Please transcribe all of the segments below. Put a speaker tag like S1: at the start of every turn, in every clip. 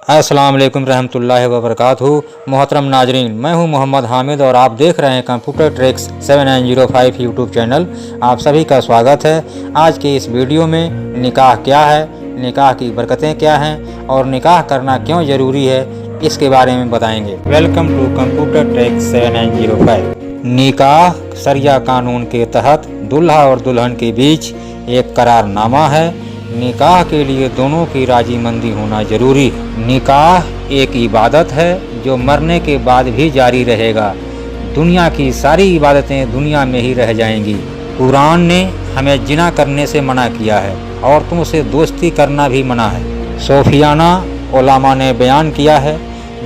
S1: अस्सलाम वालेकुम रहमतुल्लाहि व बरकातहू। मोहतरम नाजरीन, मैं हूं मोहम्मद हामिद और आप देख रहे हैं कंप्यूटर ट्रिक्स 7905 यूट्यूब चैनल। आप सभी का स्वागत है। आज के इस वीडियो में निकाह क्या है, निकाह की बरकतें क्या हैं और निकाह करना क्यों ज़रूरी है, इसके बारे में बताएंगे। Welcome to computer tricks 7905। निकाह शरिया कानून के तहत दूल्हा और दुल्हन के बीच एक करारनामा है। निकाह के लिए दोनों की राजीमंदी होना जरूरी है। निकाह एक इबादत है जो मरने के बाद भी जारी रहेगा। दुनिया की सारी इबादतें दुनिया में ही रह जाएंगी। कुरान ने हमें जिना करने से मना किया है, औरतों से दोस्ती करना भी मना है। सूफियाना उलमा ने बयान किया है,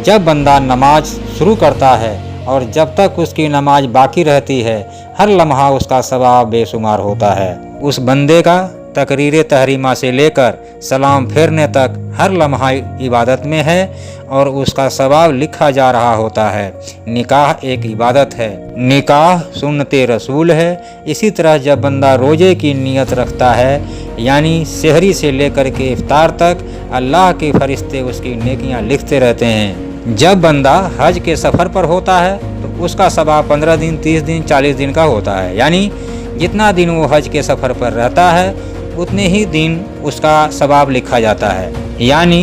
S1: जब बंदा नमाज शुरू करता है और जब तक उसकी नमाज बाकी रहती है, हर लम्हा उसका सवाब बेशुमार होता है। उस बंदे का तकरीर तहरीमा से लेकर सलाम फेरने तक हर लम्हा इबादत में है और उसका सवाब लिखा जा रहा होता है। निकाह एक इबादत है। निकाह सुन्नते रसूल है। इसी तरह जब बंदा रोजे की नियत रखता है, यानी सहरी से लेकर के इफ्तार तक, अल्लाह के फरिश्ते उसकी नेकियां लिखते रहते हैं। जब बंदा हज के सफ़र पर होता है तो उसका सवाब 15 दिन, 30 दिन, 40 दिन का होता है। यानी जितना दिन वो हज के सफ़र पर रहता है उतने ही दिन उसका सवाब लिखा जाता है। यानी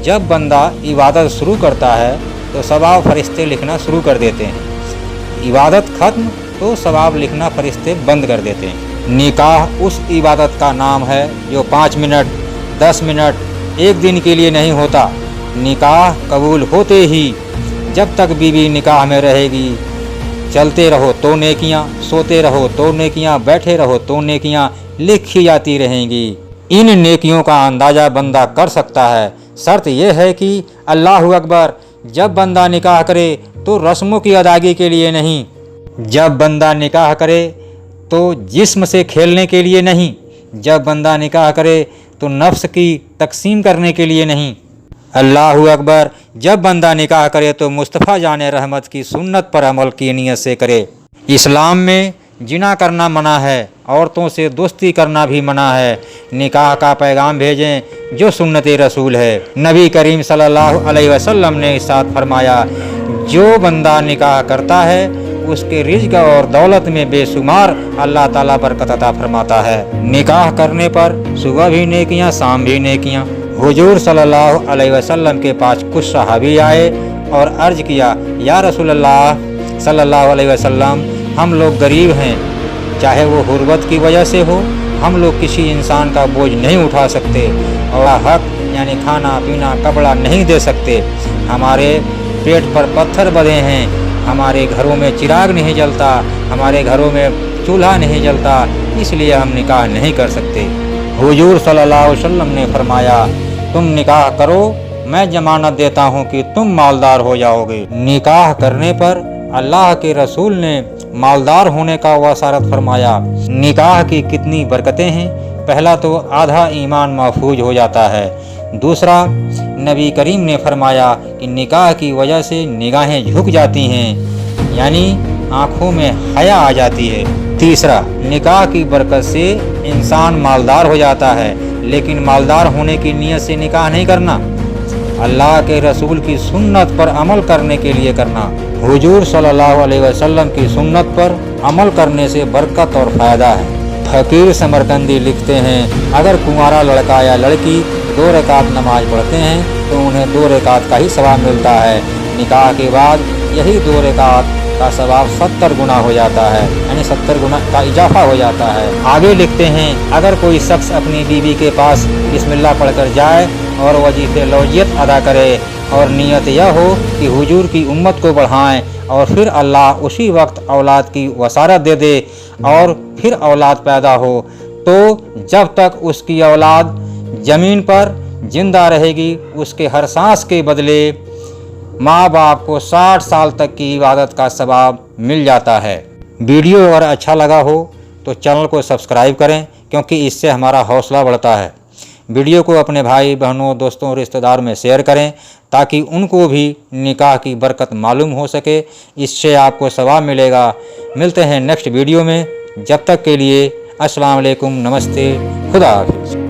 S1: जब बंदा इबादत शुरू करता है तो सवाब फरिश्ते लिखना शुरू कर देते हैं। इबादत ख़त्म तो सवाब लिखना फरिश्ते बंद कर देते हैं। निकाह उस इबादत का नाम है जो 5 मिनट, 10 मिनट, एक दिन के लिए नहीं होता। निकाह कबूल होते ही जब तक बीवी निकाह में रहेगी, चलते रहो तो नेकियां, सोते रहो तो नेकियां, बैठे रहो तो नेकियां लिखी जाती रहेंगी। इन नेकियों का अंदाज़ा बंदा कर सकता है। शर्त यह है कि अल्लाहु अकबर जब बंदा निकाह करे तो रस्मों की अदायगी के लिए नहीं। जब बंदा निकाह करे तो जिस्म से खेलने के लिए नहीं। जब बंदा निकाह करे तो नफ्स की तकसीम करने के लिए नहीं। अल्लाहु अकबर जब बंदा निकाह करे तो मुस्तफ़ा जाने रहमत की सुन्नत पर अमल की नियत से करे। इस्लाम में जिना करना मना है, औरतों से दोस्ती करना भी मना है। निकाह का पैगाम भेजें जो सुन्नत रसूल है। नबी करीम सल्लल्लाहु अलैहि वसल्लम ने इरशाद फरमाया, जो बंदा निकाह करता है उसके रिज़्क़ और दौलत में बेशुमार अल्लाह ताला बरकत अता फरमाता है। निकाह करने पर सुबह भी नेकियां, शाम भी नेकियां। हुजूर सल्लल्लाहु अलैहि वसल्लम के पास कुछ सहाबी आए और अर्ज़ किया, या रसूलल्लाह सल्लल्लाहु अलैहि वसल्लम, हम लोग गरीब हैं, चाहे वो गुर्बत की वजह से हो, हम लोग किसी इंसान का बोझ नहीं उठा सकते और हक यानी खाना पीना कपड़ा नहीं दे सकते। हमारे पेट पर पत्थर बंधे हैं, हमारे घरों में चिराग नहीं जलता, हमारे घरों में चूल्हा नहीं जलता, इसलिए हम निकाह नहीं कर सकते। हुजूर सल्लल्लाहु अलैहि वसल्लम ने फरमाया, तुम निकाह करो, मैं जमानत देता हूँ कि तुम मालदार हो जाओगे। निकाह करने पर अल्लाह के रसूल ने मालदार होने का वसारत फरमाया। निकाह की कितनी बरकतें हैं। पहला तो आधा ईमान महफूज हो जाता है। दूसरा, नबी करीम ने फरमाया कि निकाह की वजह से निगाहें झुक जाती हैं, यानी आँखों में हया आ जाती है। तीसरा, निकाह की बरकत से इंसान मालदार हो जाता है, लेकिन मालदार होने की नीयत से निकाह नहीं करना, अल्लाह के रसूल की सुन्नत पर अमल करने के लिए करना। हुजूर सल्लल्लाहु अलैहि वसल्लम की सुन्नत पर अमल करने से बरकत और फ़ायदा है। फ़कीर समरकंदी लिखते हैं, अगर कुंवारा लड़का या लड़की 2 रकात नमाज पढ़ते हैं तो उन्हें 2 रकात का ही सवाब मिलता है। निकाह के बाद यही 2 रकात का सवाब 70 गुना हो जाता है, यानी 70 गुना का इजाफा हो जाता है। आगे लिखते हैं, अगर कोई शख्स अपनी बीवी के पास बिस्मिल्लाह पढ़कर जाए और वजीफ़े लौजियत अदा करे और नियत यह हो कि हुजूर की उम्मत को बढ़ाएं और फिर अल्लाह उसी वक्त औलाद की वसारत दे दे और फिर औलाद पैदा हो, तो जब तक उसकी औलाद ज़मीन पर जिंदा रहेगी उसके हर सांस के बदले माँ बाप को 60 साल तक की इबादत का सवाब मिल जाता है। वीडियो अगर अच्छा लगा हो तो चैनल को सब्सक्राइब करें, क्योंकि इससे हमारा हौसला बढ़ता है। वीडियो को अपने भाई बहनों, दोस्तों, रिश्तेदारों में शेयर करें ताकि उनको भी निकाह की बरकत मालूम हो सके। इससे आपको सवाब मिलेगा। मिलते हैं नेक्स्ट वीडियो में। जब तक के लिए अस्सलाम वालेकुम, नमस्ते, खुदा हाफिज़।